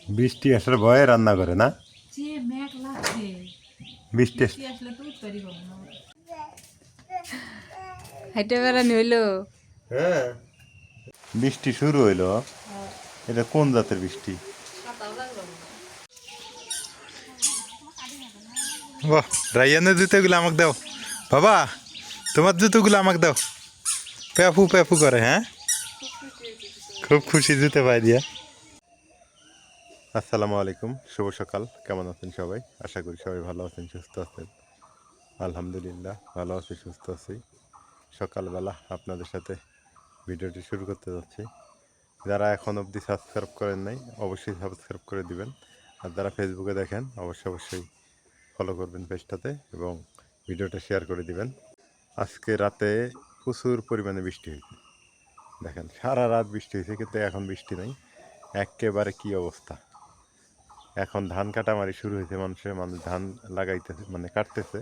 বৃষ্টি আসার ভয়ে রান্না করে না? যে মেঘ লাগছে, বৃষ্টি বৃষ্টি আসলে তো উঠতে পারবো না। হাইটে বেড়ানি হইলো। হ্যাঁ, বৃষ্টি শুরু হইলো। এটা কোন জাতের বৃষ্টি? বাহ, রাইয়ানের জুতোগুলো আমাকে দাও বাবা, তোমার জুতোগুলো আমাকে দাও। প্যাফু প্যাফু করে, হ্যাঁ খুব খুশি জুতো পাই দিয়া। আসসালামু আলাইকুম, শুভ সকাল। কেমন আছেন সবাই? আশা করি সবাই ভালো আছেন, সুস্থ আছেন। আলহামদুলিল্লাহ ভালো আছি, সুস্থ আছি। সকালবেলা আপনাদের সাথে ভিডিওটি শুরু করতে যাচ্ছি। যারা এখন অবধি সাবস্ক্রাইব করেন নাই অবশ্যই সাবস্ক্রাইব করে দিবেন। আর যারা ফেসবুকে দেখেন অবশ্যই ফলো করবেন পেজটাতে এবং ভিডিওটা শেয়ার করে দিবেন। আজকে রাতে প্রচুর পরিমাণে বৃষ্টি হয়েছে। দেখেন সারা রাত বৃষ্টি হয়েছে, কিন্তু এখন বৃষ্টি নেই। একেবারে কি অবস্থা! এখন ধান কাটামারি শুরু হয়েছে, মানুষ ধান লাগাইতেছে, মানে কাটতেছে,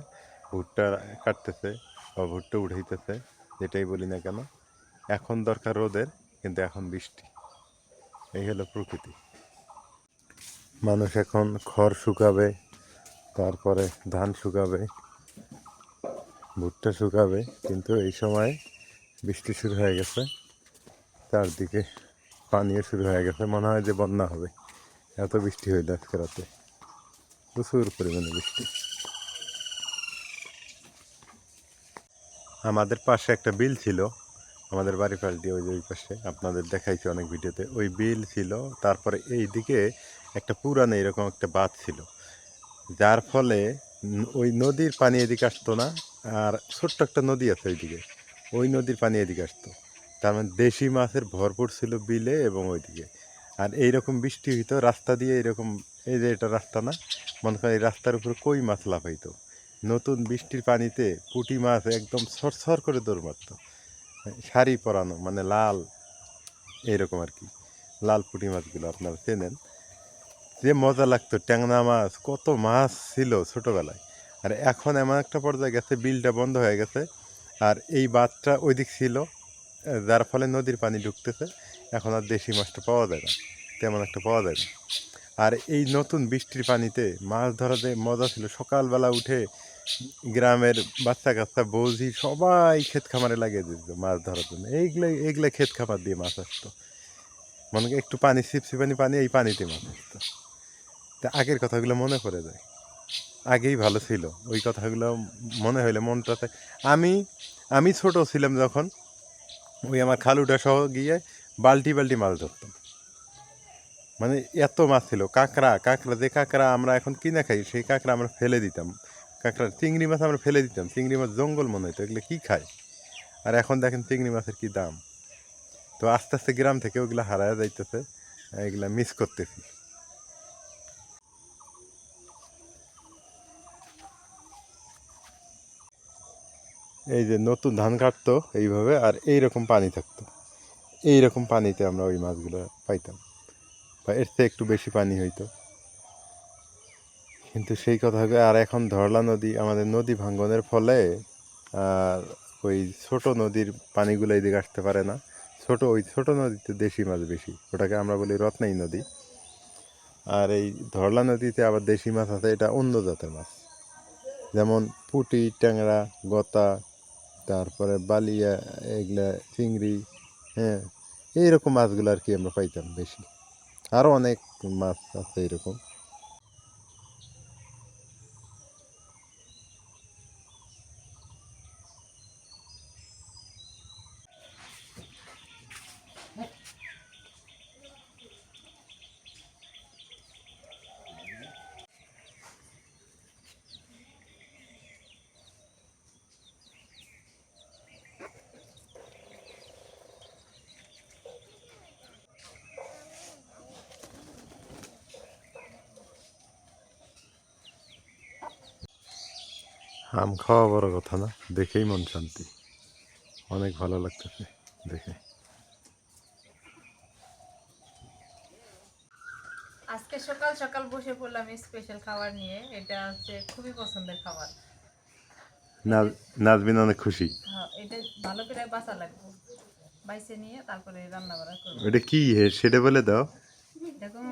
ভুট্টা কাটতেছে বা ভুট্টা উঠাইতেছে, যেটাই বলি না কেন। এখন দরকার রোদের, কিন্তু এখন বৃষ্টি। এই হলো প্রকৃতি। মানুষ এখন খড় শুকাবে, তারপরে ধান শুকাবে, ভুট্টা শুকাবে, কিন্তু এই সময় বৃষ্টি শুরু হয়ে গেছে। চারদিকে পানিও শুরু হয়ে গেছে, মনে হয় যে বন্যা হবে। এত বৃষ্টি হইল আজকে রাতে, প্রচুর পরিমাণে বৃষ্টি। আমাদের পাশে একটা বিল ছিল, আমাদের বাড়ি পাশ দিয়ে, ওই যে ওই পাশে আপনাদের দেখাইছি অনেক ভিডিওতে, ওই বিল ছিল। তারপরে এই দিকে একটা পুরানো এরকম একটা বাঁধ ছিল, যার ফলে ওই নদীর পানি এদিকে আসতো না। আর ছোট্ট একটা নদী আছে ওইদিকে, ওই নদীর পানি এদিকে আসতো। তার মানে দেশি মাছের ভরপুর ছিল বিলে এবং ওইদিকে। আর এইরকম বৃষ্টি হইতো রাস্তা দিয়ে, এরকম, এই যে এটা রাস্তা না, মনে করেন এই রাস্তার উপরে কই মাছ লাফাইতো। নতুন বৃষ্টির পানিতে পুঁটি মাছ একদম ছরছর করে দৌড় মারত। শাড়ি পরানো, মানে লাল, এইরকম আর কি। লাল পুঁটি মাছগুলো আপনারা চেনেন, যে মজা লাগতো। ট্যাংরা মাছ, কত মাছ ছিল ছোটোবেলায়। আর এখন এমন একটা পর্যায়ে গেছে, বিলটা বন্ধ হয়ে গেছে, আর এই বাঁধটা ওই দিক ছিল, যার ফলে নদীর পানি ঢুকতেছে। এখন আর দেশি মাছটা পাওয়া যায় না, তেমন একটা পাওয়া যায় না। আর এই নতুন বৃষ্টির পানিতে মাছ ধরা যে মজা ছিল, সকালবেলা উঠে গ্রামের বাচ্চা কাচ্চা বৌঝি সবাই ক্ষেত খামারে লাগিয়ে দিত মাছ ধরার জন্য। এইগুলো ক্ষেত খামার দিয়ে মাছ আসতো, মনে করি একটু পানি, ছিপছি পানি, এই পানিতে মাছ আসতো। তা আগের কথাগুলো মনে পড়ে যায়, আগেই ভালো ছিল ওই কথাগুলো মনে হইলে মনটাতে। আমি আমি ছোট ছিলাম যখন, ওই আমার খালুটা সহ গিয়ে বালতি বালতি মাছ ধরতাম। মানে এত মাছ ছিল। কাঁকড়া, যে কাঁকড়া আমরা এখন কিনে খাই, সেই কাঁকড়া আমরা ফেলে দিতাম। কাঁকড়া, চিংড়ি মাছ আমরা ফেলে দিতাম। চিংড়ি মাছ জঙ্গল মনে হতো, এগুলো কী খায়। আর এখন দেখেন চিংড়ি মাছের কী দাম। তো আস্তে আস্তে গ্রাম থেকে ওগুলো হারায় যাইতেছে, এগুলা মিস করতেছি। এই যে নতুন ধান কাটতো এইভাবে, আর এইরকম পানি থাকতো, এইরকম পানিতে আমরা ওই মাছগুলো পাইতাম, বা এর চেয়ে একটু বেশি পানি হইতো। কিন্তু সেই কথা, আর এখন ধরলা নদী, আমাদের নদী ভাঙ্গনের ফলে আর ওই ছোট নদীর পানিগুলো এদিকে আসতে পারে না। ওই ছোট নদীতে দেশি মাছ বেশি, ওটাকে আমরা বলি রত্নাই নদী। আর এই ধরলা নদীতে আবার দেশি মাছ আছে, এটা অন্য জাতের মাছ, যেমন পুঁটি, ট্যাংরা, গতা, তারপরে বালিয়া, এগুলা চিংড়ি, হ্যাঁ, এইরকম মাছগুলো আর কি আমরা পাইতাম বেশি। আরও অনেক মাছ আছে এরকম। আম খাওয়া বড় কথা না, দেখেই মন শান্তি, অনেক ভালো লাগতেছে দেখে। আজকে সকাল সকাল বসে পড়লাম স্পেশাল খাবার নিয়ে। এটা হচ্ছে খুবই পছন্দের খাবার। নাজবিন অনেক খুশি। হ্যাঁ, এটা ভালো করে বাছা লাগবে, বাইছে নিয়ে তারপরে রান্না বান্না করবো। ওটা কি সেটা বলে দাও। দেখো,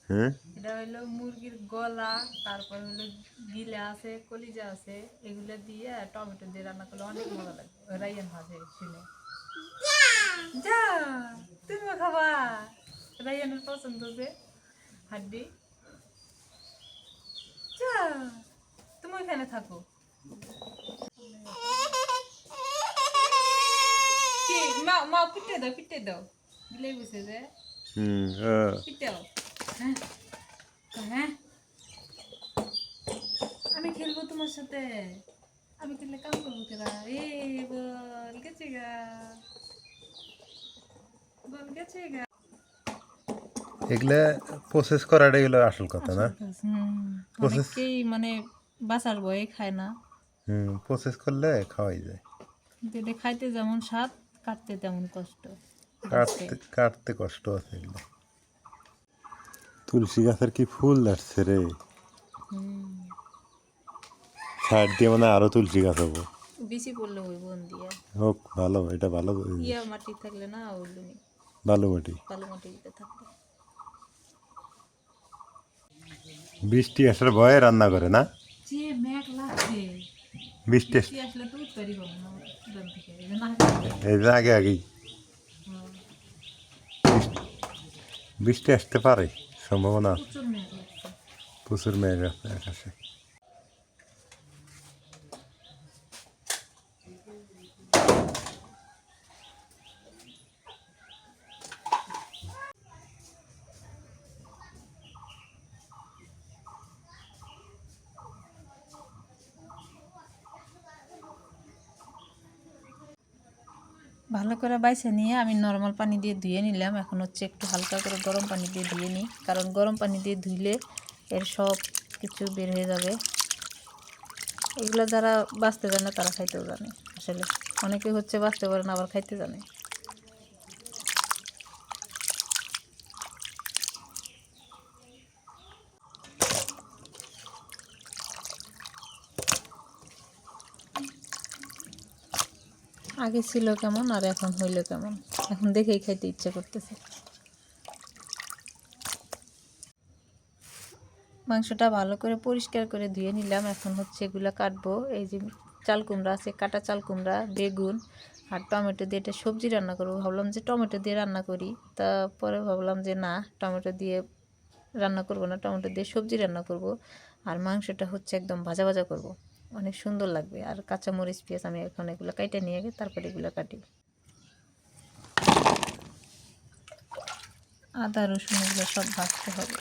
হ্যাঁ এটা হলো মুরগির গলা, তারপর হলো গিলা আছে, কলিজা আছে, এগুলো দিয়ে টমেটো দিয়ে রান্না করলে অনেক মজা লাগবে। রাইয়ান ভাজে শুনে যা তুমি খাবা, রাইয়ানের পছন্দ যে হাড্ডি। যা তুমি ওইখানে থাকো। কি মা মা পিটে দাও গিলে বসে যে হুম পিটে দাও। হ্যাঁ হ্যাঁ আমি খেলবো তোমার সাথে, আমি খেললে কাম করবো কেরা। এ বল গেছে গা, বল গেছে গা। এগুলা প্রসেস করাটাই হলো আসল কথা না? প্রসেস অনেকেই মানে বাসার বয়ে খায় না, প্রসেস করলে খাওয়াই যায়। কিন্তু এটা খাইতে যেমন স্বাদ, কাটতে তেমন কষ্ট। কাটতে কাটতে কষ্ট আছে এগুলো। তুলসী গাছের কি ফুল আসছে রে, সাইড দিয়ে মানে আরো তুলসী গাছ হবো। বেশি পড়লে ওই বোন দিয়ে হোক ভালো, এটা ভালো ইয়া মাটি থাকলে না ওইগুলো ভালো মাটি। কালো মাটি দিতে থাকলে। বৃষ্টি আসার ভয়ে রান্না করে না, যে মেঘ লাগছে, বৃষ্টি বৃষ্টি আসলে তো উঠতে পারবো না উঠান থেকে, এই জন্য এই যে আগে আগেই বৃষ্টি আসতে পারে, সম্ভাবনা আছে। প্রচুর মেঘ লাগছে। প্রচুর মেঘ আছে আকাশে। ভালো করে বাইছে নিয়ে আমি নর্মাল পানি দিয়ে ধুয়ে নিলাম। এখন হচ্ছে একটু হালকা করে গরম পানি দিয়ে ধুয়ে নিই, কারণ গরম পানি দিয়ে ধুইলে এর সব কিছু বের হয়ে যাবে। এগুলো যারা বাঁচতে জানে তারা খাইতেও জানে, আসলে অনেকে হচ্ছে বাঁচতে পারে না আবার খাইতে জানে। আগে ছিল কেমন আর এখন হইলো কেমন, এখন দেখেই খাইতে ইচ্ছে করতেছে। মাংসটা ভালো করে পরিষ্কার করে ধুয়ে নিলাম। এখন হচ্ছে এগুলো কাটবো। এই যে চাল কুমড়া আছে, কাটা চাল কুমড়া, বেগুন আর টমেটো দিয়ে এটা সবজি রান্না করবো। ভাবলাম যে টমেটো দিয়ে রান্না করি, তারপরে ভাবলাম যে না, টমেটো দিয়ে রান্না করব না, টমেটো দিয়ে সবজি রান্না করব। আর মাংসটা হচ্ছে একদম ভাজা ভাজা করব, অনেক সুন্দর লাগবে। আর কাঁচামরিচ পেঁয়াজ আমি এখন এগুলো কাইটে নিয়ে গিয়ে তারপরে এগুলো কাটি। আদা রসুন এগুলো সব ভাজতে হবে।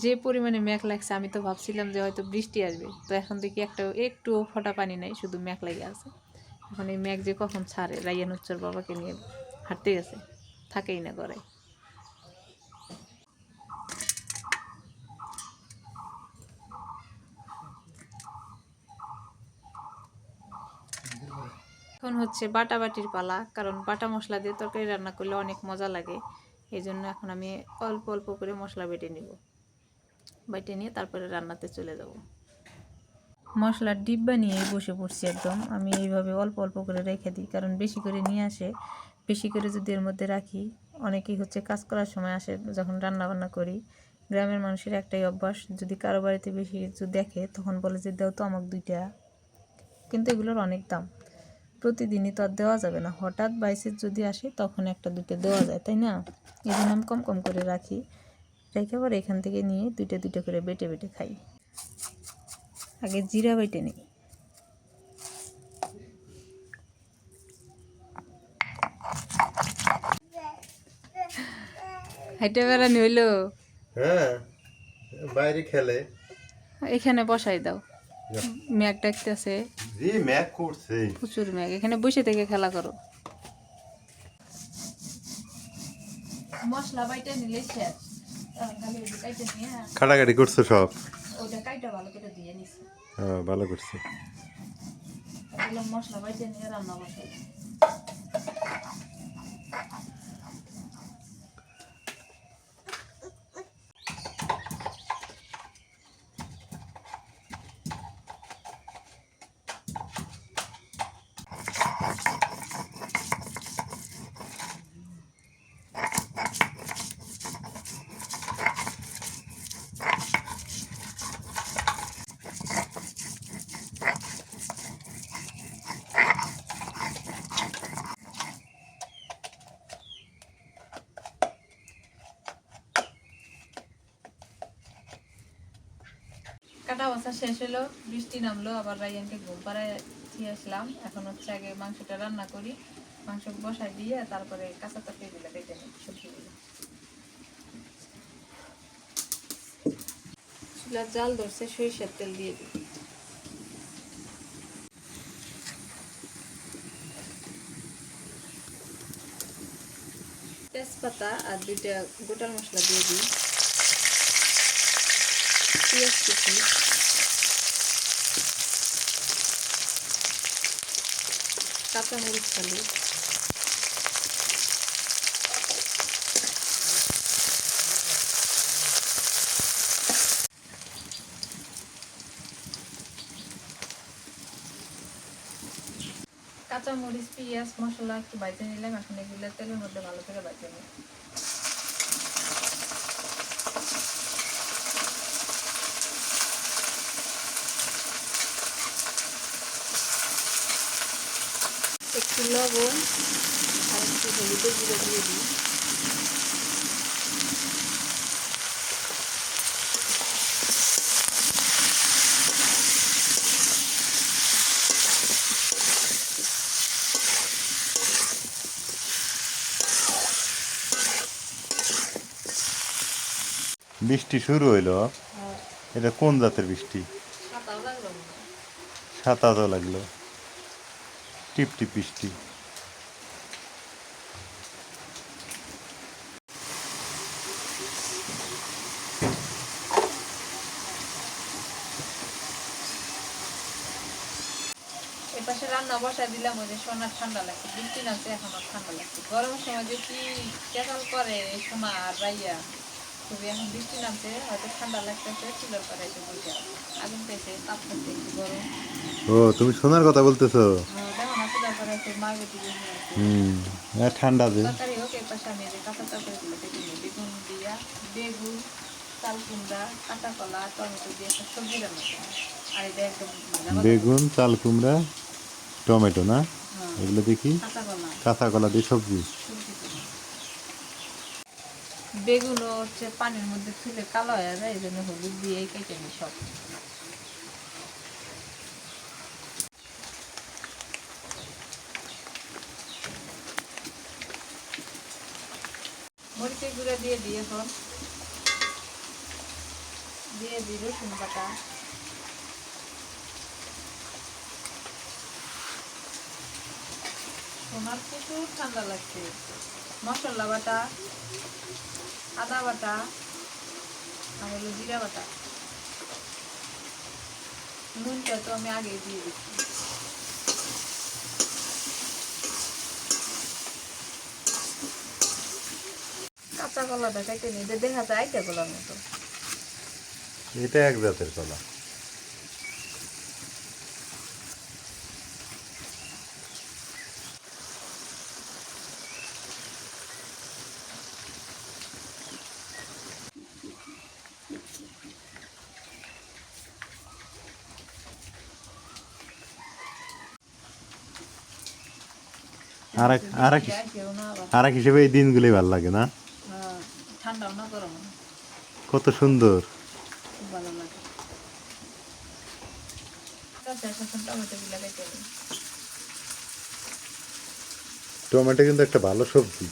যে পরিমাণে মেঘ লাগছে আমি তো ভাবছিলাম যে হয়তো বৃষ্টি আসবে, তো এখন দেখি একটু ফোঁটা পানি নাই, শুধু মেঘ লেগে আছে। এখন এই মেঘ যে কখন ছাড়ে, রাইয়ান উচ্চর বাবাকে নিয়ে হাঁটতে গেছে, থাকেই না ঘরে। এখন হচ্ছে বাটা বাটির পালা, কারণ বাটা মশলা দিয়ে তরকারি রান্না করলে অনেক মজা লাগে। এই জন্য এখন আমি অল্প অল্প করে মশলা বেটে নিব, বেটে নিয়ে তারপরে রান্নাতে চলে যাব। মশলার ডিব্বা নিয়ে বসে পড়ছি একদম। আমি এইভাবে অল্প অল্প করে রেখে দিই, কারণ বেশি করে নিয়ে আসে, বেশি করে যদি এর মধ্যে রাখি, অনেকেই হচ্ছে কাজ করার সময় আসে যখন রান্না বান্না করি। গ্রামের মানুষের একটাই অভ্যাস, যদি কারো বাড়িতে বেশি কিছু দেখে তখন বলে যে দাও তো আমাকে 2টা, কিন্তু এগুলোর অনেক দাম, প্রতিদিনই তো আর দেওয়া যাবে না। হঠাৎ বাইসে যদি আসে তখন 1-2টা দেওয়া যায়, তাই না? এই জন্য আমি কম কম করে রাখি, রেখে আবার এখান থেকে নিয়ে 2টা করে বেটে বেটে খাই। আগে জিরা বেটে নিই। হাইটে বেড়ানি হইলো, হ্যাঁ বাইরে খেলে, এখানে বসাই দাও। মেঘ ডাকতেছে, জি ম্যাক করছে। প্রচুর মেঘ, এখানে বসে থেকে খেলা করো। মশলা বাইটা নিলে শেষ, কাইটা নিয়ে কাটাকাটি করছো সব? ওইটা কাইটা ভালো করে দিয়ে নিছি। হ্যাঁ ভালো করছে। মশলা বাইটা নিয়ে রান্না বসাই। বাটা বসা শেষ হলো, বৃষ্টি নামলো, আবার রাইয়ানকে ঘুম পাড়ায় দিয়ে আসলাম। এখন হচ্ছে আগে মাংসটা রান্না করি, মাংস বসাই দিয়ে তারপরে কাঁচা তরকারিগুলো কেটে নিই, সবজিগুলো। চুলার জাল ধরছে, সরিষার তেল দিয়ে দিই। তেজপাতা আর 2টা গোটাল মশলা দিয়ে দিই, পেঁয়াজ কুচি, কাঁচামরিচ ফালি, কাঁচামরিচ পেঁয়াজ মশলা একটু ভাজে নিলাম। এখন এগুলো তেলের মধ্যে ভালো করে ভাজে নিই। একটু লবণ আর একটু হলুদের গুঁড়ো দিয়ে দিই। বৃষ্টি শুরু হইলো। এটা কোন জাতের বৃষ্টি? সাঁতাও লাগলো না। সাতাতো লাগলো, টিপ টিপ বৃষ্টি। এপাশে রান্না বসাই দিলাম, ওই যে সোনার ঠান্ডা লাগছে, বৃষ্টি নামছে, এখন আর ঠান্ডা লাগছে। গরমের সময় যে কি কেকাল করে এই সোনা আর রাইয়া, খুবই এখন বৃষ্টি নামছে, হয়তো ঠান্ডা লাগতেছে, চুলার পরে এসে বসে আগুন পেয়েছে, তাপ করছে, একটু গরম। ও, তুমি সোনার কথা বলতেছো? দেখো না, চুলার পরে এসে মা বেটি বসে আছে। ঠান্ডা যে। তরকারি হোক, এর পাশে আমি এই যে কাঁচা তরকারিগুলো কেটে নিই। বেগুন দিয়া, বেগুন, চাল কুমড়া, কাঁচা কলা, টমেটো দিয়ে একটা সবজি রান্না করি। আর এটা একদম ভাজা ভাজা বেগুন, চাল কুমড়া, টমেটো না? হ্যাঁ, এগুলো দেখি। কাঁচা কলা কাঁচা কলা দিয়ে সবজি। সবজি করি। বেগুনও হচ্ছে পানির মধ্যে থুলে কালো হয়ে যায়, এই জন্য হলুদ দিয়ে কেটে নিই সব। মরিচের গুঁড়া দিয়ে দিই, এখন দিয়ে দিই রসুন বাটা, সোনার প্রচুর ঠান্ডা লাগছে। মশলা বাটা, আদা বাটা আর হলো জিরা বাটা, নুনটা তো আমি আগে দিয়ে দিচ্ছি। কাঁচা কলাটা কেটে নিই, দেখা যায় আইটা কলার মতো। এটা এক জাতের কলা। আর এক হিসেবে এই দিনগুলোই ভালো লাগে না? ঠান্ডাও না গরম না, কত সুন্দর। খুব ভালো লাগে। টমেটো গুলা কেটে নিই। টমেটো কিন্তু একটা ভালো সবজি।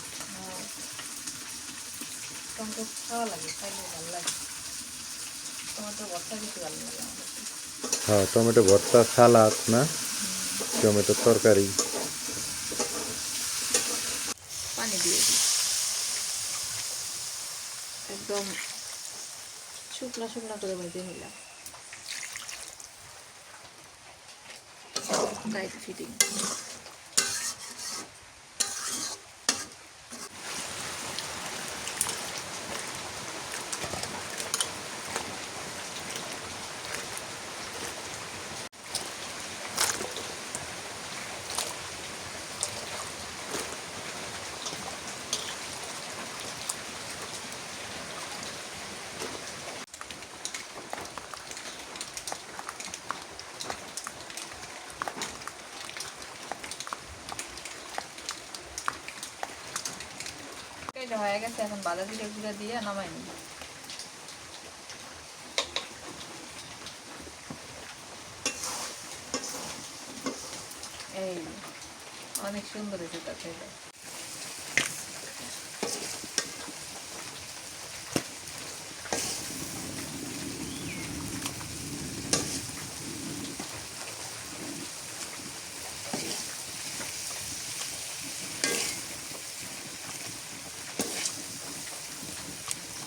টমেটো খাওয়া লাগে, খাইলে ভালো লাগে। টমেটো ভর্তা বেশি ভালো লাগে আমার কাছে। হ্যাঁ, টমেটো ভর্তা, সালাদ না, টমেটো তরকারি। পানি দিয়ে দিই, একদম শুকনা শুকনা করে ভেজে নিলাম, টাইট ফিটিং। এটা হয়ে গেছে, এখন বাদা জিরা গুঁড়া দিয়ে নামাই নিই। অনেক সুন্দর হয়েছে তরকারিটা।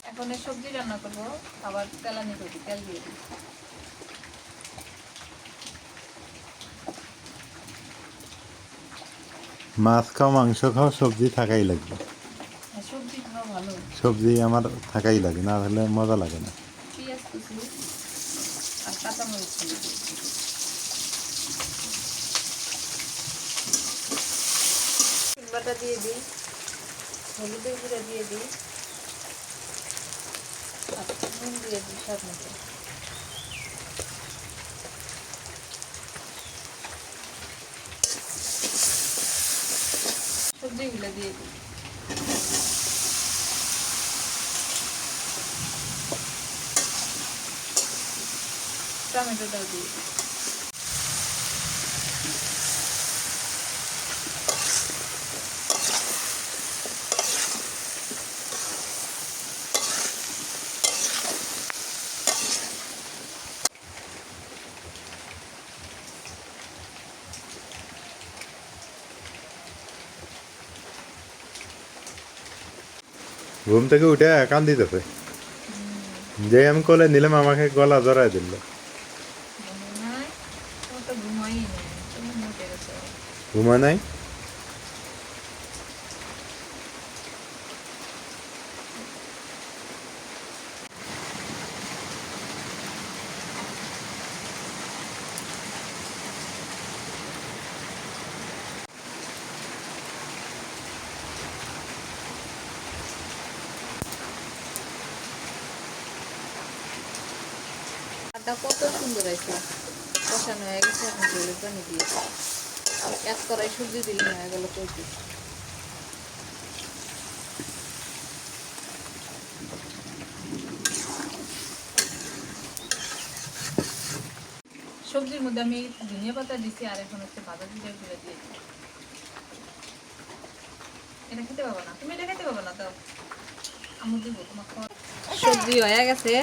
এখন এই সবজি রান্না করবো, আবার তেলানি করবি, তেল দিয়ে দিই। মাছ খাও, মাংস খাও, সবজি থাকাই লাগবে। সবজি খাওয়া ভালো। সবজি আমার থাকাই লাগে, না হলে মজা লাগে না। পেঁয়াজ কুচি আর কাঁচামরিচ কুচি। বাটা দিয়ে দিই, হলুদের গুঁড়া দিয়ে দিই, আর নুন দিয়ে দিই স্বাদ মতো। সবজিগুলো দিয়ে দিই। টমেটোটাও দিয়ে দিই। ঘুম থেকে উঠে কান দিতেছে, যে আমি কোলে নিলাম আমাকে গলা জড়াই দিল। নাই, তোমার তো ঘুমাই নেই, তুমি মোটে গেছো। ঘুমা নাই? আটা কত সুন্দর আছে, কষানো হয়ে গেছে। এখন জলের পানি দিয়ে এক কড়াই সবজি দিলে হয়ে গেল কইতে। সবজির মধ্যে আমি ধনিয়া পাতা দিছি, আর এখন হচ্ছে ভাজা জিরা গুঁড়া দিয়ে দিই। এটা খেতে পাবো না, তুমি এটা খেতে পাবো না, তো আমি দিব তোমার খাওয়া। সবজি হয়ে গেছে,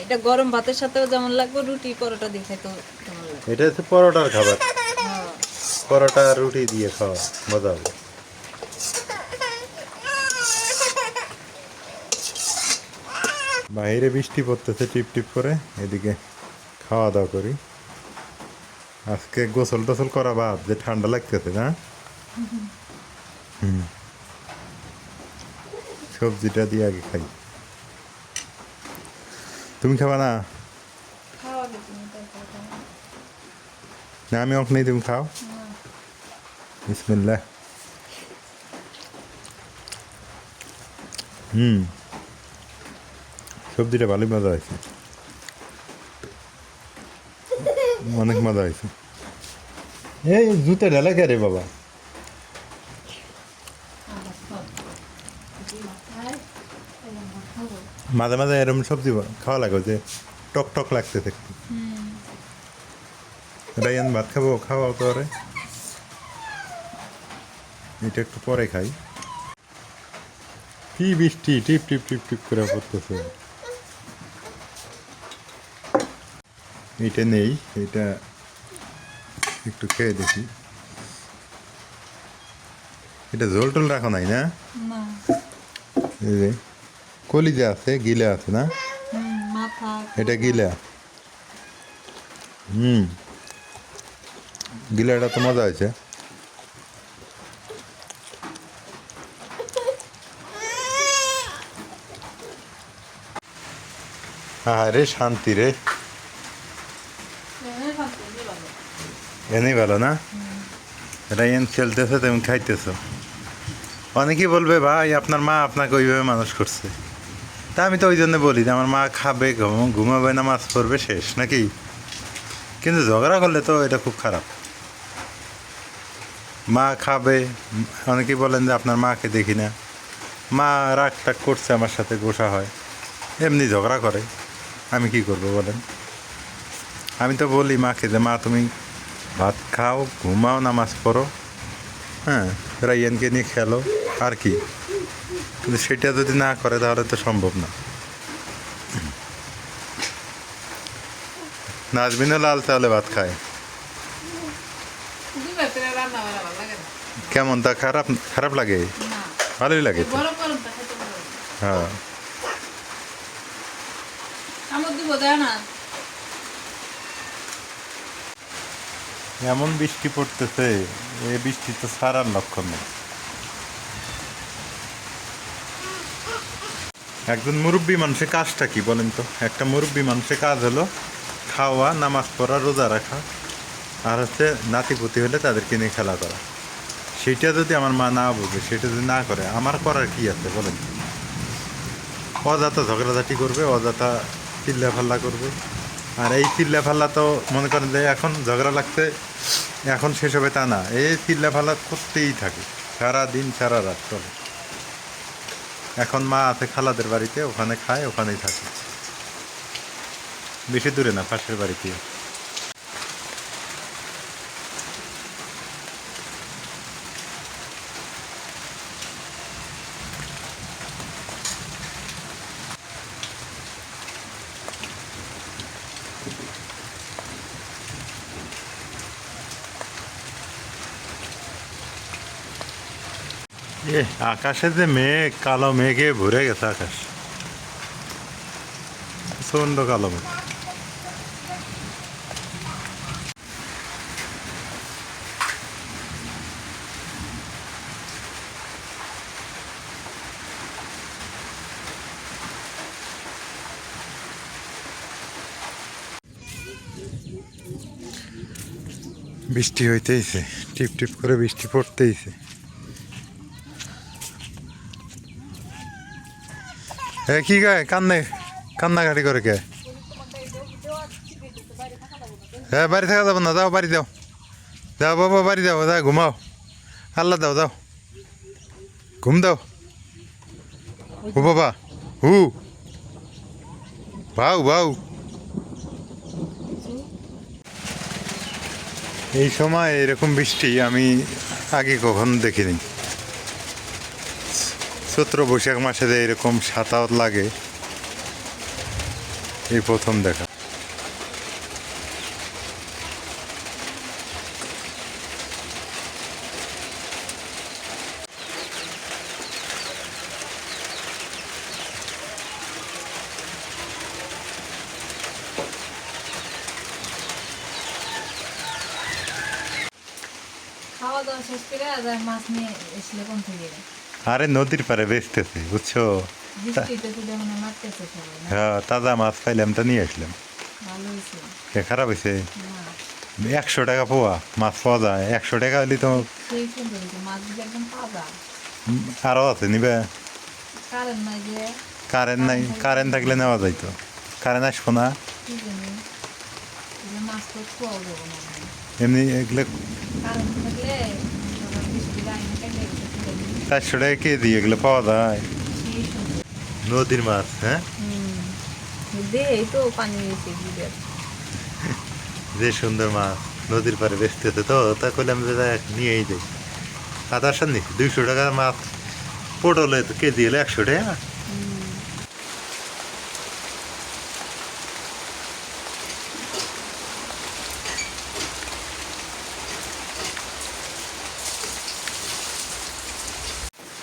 এটা গরম ভাতের সাথেও যেমন লাগবে, রুটি পরোটা দিয়ে খেতেও তেমন লাগবে। এটা হচ্ছে পরোটার খাবার, হ্যাঁ। পরোটা রুটি দিয়ে খাওয়া মজা হবে। বাইরে বৃষ্টি পড়তেছে টিপ টিপ করে, এদিকে খাওয়া দাওয়া করি। আজকে গোসল টোসল করা বাদ, যে ঠান্ডা লাগতেছে না। সবজিটা দিয়ে আগে খাই। তুমি খাবা না? খাওয়াবে তুমি, তারপর খাওয়া। না আমি অখ নেই, তুমি খাও। বিসমিল্লাহ। সবজিটা ভালোই মজা হয়েছে, অনেক মজা হয়েছে। এই জুতে ঢেলে কে রে বাবা? মাঝে মাঝে এরকম সবজি খাওয়া লাগে, যে টক টক লাগতেছে একটু। রায়ান ভাত খাবো, খাওয়াও তো আরে। এটা একটু পরে খাই। কি বৃষ্টি টিপ টিপ টিপ টিপ করে পড়তেছে। এটা নেই, এটা একটু খেয়ে দেখি। এটা ঝোল টোল রাখো নাই না? না। এই যে কলিজা আছে, গিলা আছে না? মাথা। এটা গিলা। গিলাটা তো মজা হয়েছে। রে শান্তি রে, এনেই ভালো না? রায়ান খেলতেছে, তুমি খাইতেছো। অনেকেই বলবে ভাই আপনার মা আপনাকে ওইভাবে মানুষ করছে। তা আমি তো ওই জন্য বলি যে আমার মা খাবে, ঘুমাবে, নামাজ পড়বে, শেষ নাকি। কিন্তু ঝগড়া করলে তো এটা খুব খারাপ। মা খাবে, অনেকেই বলেন যে আপনার মাকে দেখি না, মা রাগ টাগ করছে আমার সাথে, গোসা হয়, এমনি ঝগড়া করে, আমি কি করব বলেন? আমি তো বলি মাকে যে মা তুমি ভাত খাও, ঘুমাও, নামাজ পড়ো, হ্যাঁ, রাইয়ানকে নিয়ে খেলো, আর কি। কিন্তু সেটা যদি না করে তাহলে তো সম্ভব না। নাজমিনও লাল চাউলে ভাত খায়, দুবার করে রান্না বান্না ভালো লাগে না। কেমন তা খারাপ খারাপ লাগে? না, ভালোই লাগে তো। গরম গরমটা খেতে ভালো লাগে। হ্যাঁ, আমার দিব দেয় না। এমন বৃষ্টি পড়তেছে, এই বৃষ্টি তো ছাড়ার লক্ষণ নেই। একজন মুরব্বী মানুষের কাজটা কি বলেন তো? একটা মুরব্বী মানুষের কাজ হলো খাওয়া, নামাজ পড়া, রোজা রাখা, আর হচ্ছে নাতিপুতি হলে তাদেরকে নিয়ে খেলা করা। সেটা যদি আমার মা না বোঝে, সেটা যদি না করে, আমার করার কি আছে বলেন? অযথা ঝগড়াঝাটি করবে, অযথা চিল্লা ফাল্লা করবে। আর এই চিল্লা ফাল্লা তো মনে করেন যে এখন ঝগড়া লাগছে, এখন শেষ হবে তা না, এই চিল্লা ফাল্লা করতেই থাকে সারা দিন সারা রাত চলে। এখন মা আছে খালাদের বাড়িতে, ওখানে খায়, ওখানেই থাকে, বেশি দূরে না, পাশের বাড়িতে। এ আকাশে যে মেঘ, কালো মেঘে ভরে গেছে আকাশ, প্রচন্ড কালো মেঘ। বৃষ্টি হইতেইছে, টিপ টিপ করে বৃষ্টি পড়তেইছে। হ্যাঁ, কি গায়ে কান্নাকাটি করে কে? হ্যাঁ, বাড়ি থাকা যাবো না, যাও বাড়ি যাও, যাও বাবা বাড়ি যাও, যাও ঘুমাও, আল্লাহ দাও, যাও ঘুম দাও। ও বাবা, হু ভাউ ভাউ। এই সময় এরকম বৃষ্টি আমি আগে কখনো দেখিনি। চৈত্র বৈশাখ মাসে যে এরকম সাঁতার লাগে, এই প্রথম দেখা। খাওয়া দাওয়া শেষ করে আবার মাছ নিয়ে এসলে কোন থেকে? আরে নদীর পাড়ে বেচতেছে, বুঝছো? বৃষ্টিতে তো যেমন মারতেছে সবাই না? হ্যাঁ, তাজা মাছ পাইলাম, তা নিয়ে আসলাম। ভালো হয়েছে। খারাপ হয়েছে? না, 100 টাকা পোয়া মাছ পাওয়া যায়, 100 টাকা হলে তো সেই সুন্দর হয়েছে, মাছগুলো একদম তাজা। আরও আছে নিবে। কারেন্ট নাই যে। কারেন্ট নাই, কারেন্ট থাকলে নেওয়া যাইতো, কারেন্ট আসবো না। কি জানি, এগুলো মাছ তো খোয়াও যাবো না মনে হয়। এমনি এগুলো কারেন্ট থাকলে আবার বৃষ্টির আইনে কেটে গেছে, 400 টাকা কেজি এগুলো পাওয়া যায়। সেই সুন্দর। নদীর মাছ, হ্যাঁ, এই তো পানি হয়েছে গিজার। যে সুন্দর মাছ নদীর পাড়ে বেচতেছে, তো তা করলাম যে যাই নিয়েই যাই। আদার সামনে 200 টাকার মাছ, পটল তো কেজি হলে 100 টাকা।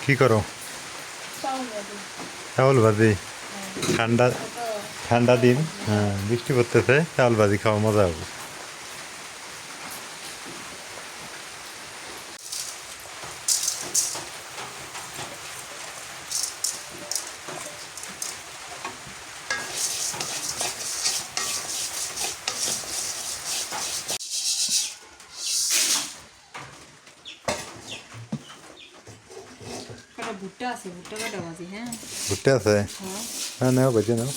কি করো? চাউল ভাজি, ঠান্ডা ঠান্ডা দিন, হ্যাঁ, বৃষ্টি পড়তেছে, চাউল ভাজি খাওয়া মজা হবে। ভুট্টা আছে, ভুট্টা কাটা ভাজি। হ্যাঁ, ভুট্টা আছে? হ্যাঁ। হ্যাঁ, নাও ভেজে নাও।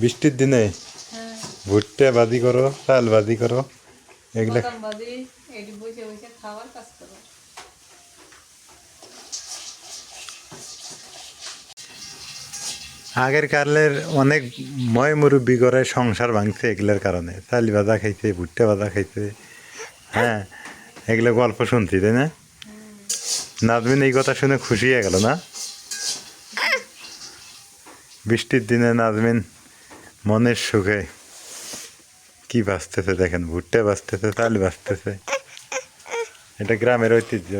বৃষ্টির দিনে হ্যাঁ, ভুট্টা ভাজি করো, চাল ভাজি করো, এগুলা বাদাম ভাজি, এটি বসে বসে খাওয়ার কাজ করো। আগের কালের অনেক ময় মুরব্বী করে সংসার ভাঙছে এগুলোর কারণে, চাল ভাজা খাইছে, ভুট্টা ভাজা খাইছে। হ্যাঁ, এগুলো গল্প শুনছি, তাই না? নাজমিন এই কথা শুনে খুশি হয়ে গেল না? বৃষ্টির দিনে নাজমিন মনের সুখে কি বাঁচতেছে দেখেন, ভুট্টা বাঁচতেছে, চাল বাঁচতেছে। এটা গ্রামের ঐতিহ্য।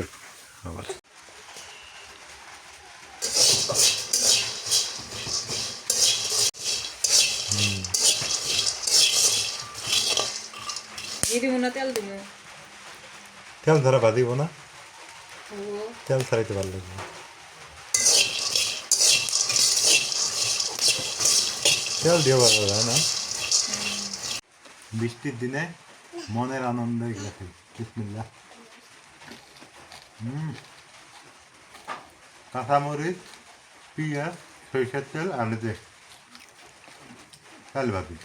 আবার তেল দিব। তেল ধরা বাঁধিব না, ও তেল ছাড়াইতে ভালো লাগবে। তেল দিয়ে ভালো লাগে না? বৃষ্টির দিনে মনের আনন্দ এগুলো খাই। বিসমিল্লাহ। কাঁচামরিচ, পেঁয়াজ, সরিষার তেল, আলু দিয়ে চাল ভাজি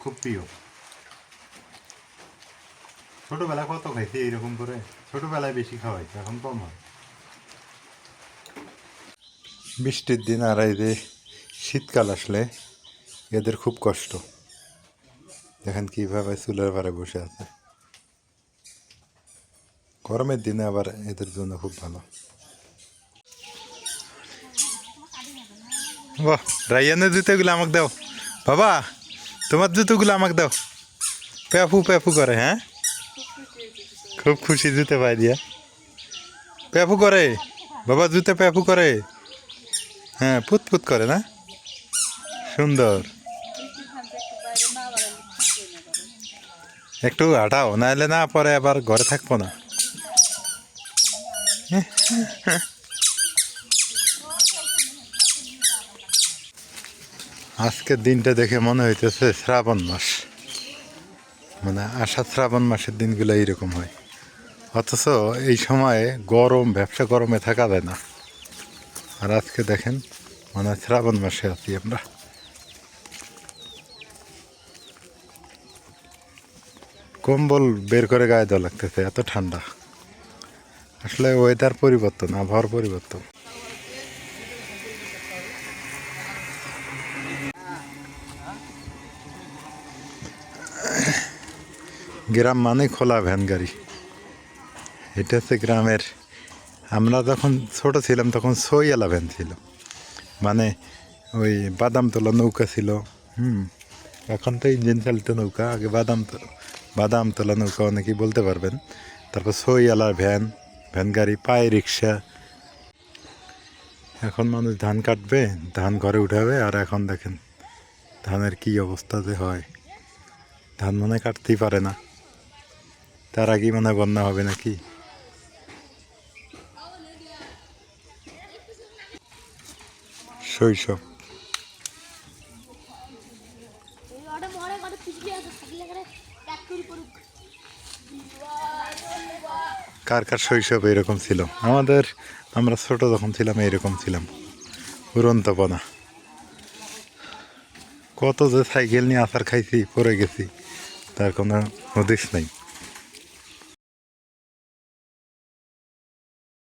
খুব প্রিয়। ছোটবেলায় কত খাইছি এইরকম করে, ছোটবেলায় বেশি খাওয়াইছে, এখন কম হয়। বৃষ্টির দিন আর এই যে শীতকাল আসলে এদের খুব কষ্ট। দেখেন কীভাবে চুলের পাড়ে বসে আছে। গরমের দিনে আবার এদের জন্য খুব ভালো। বাহ, রাইয়ানের জুতোগুলো আমাকে দাও বাবা, তোমার জুতোগুলো আমাকে দাও। প্যাফু প্যাফু করে, হ্যাঁ খুব খুশি জুতো পাই দিয়া। প্যাফু করে বাবা, জুতো প্যাফু করে। হ্যাঁ, পুত পুত করে না? সুন্দর। একটু হাঁটাও, নাহলে না পরে আবার ঘরে থাকবো না। আজকের দিনটা দেখে মনে হইতেছে শ্রাবণ মাস, মানে আষাঢ় শ্রাবণ মাসের দিনগুলো এইরকম হয়। অথচ এই সময়ে গরম, ব্যবসা গরমে থাকা যায় না। আর আজকে দেখেন মানে শ্রাবণ মাসে আছি আমরা। কম্বল বের করে গায়ে দেওয়া লাগতেছে, এত ঠান্ডা। আসলে ওয়েদার পরিবর্তন, আবহাওয়ার পরিবর্তন। গ্রাম মানে খোলা ভ্যান গাড়ি। এটা হচ্ছে গ্রামের। আমরা যখন ছোট ছিলাম তখন সইয়ালা ভ্যান ছিল, মানে ওই বাদাম তোলা নৌকা ছিল। এখন তো ইঞ্জিন চালিত নৌকা, আগে বাদাম তোলা নৌকা অনেকেই বলতে পারবেন। তারপর সইয়ালার ভ্যান, ভ্যান গাড়ি, পায়ে রিক্সা। এখন মানুষ ধান কাটবে, ধান ঘরে উঠাবে, আর এখন দেখেন ধানের কি অবস্থা যে হয়। ধান মনে কাটতেই পারে না, তার আগেই মনে হয় বন্যা হবে নাকি। শৈশব। কার কার শৈশব এরকম ছিল? আমরা ছোট যখন ছিলাম এরকম ছিলাম, উড়ন্তপনা। কত যে সাইকেল নিয়ে আছার খাইছি, পড়ে গেছি, তার কোনো হদিস নাই।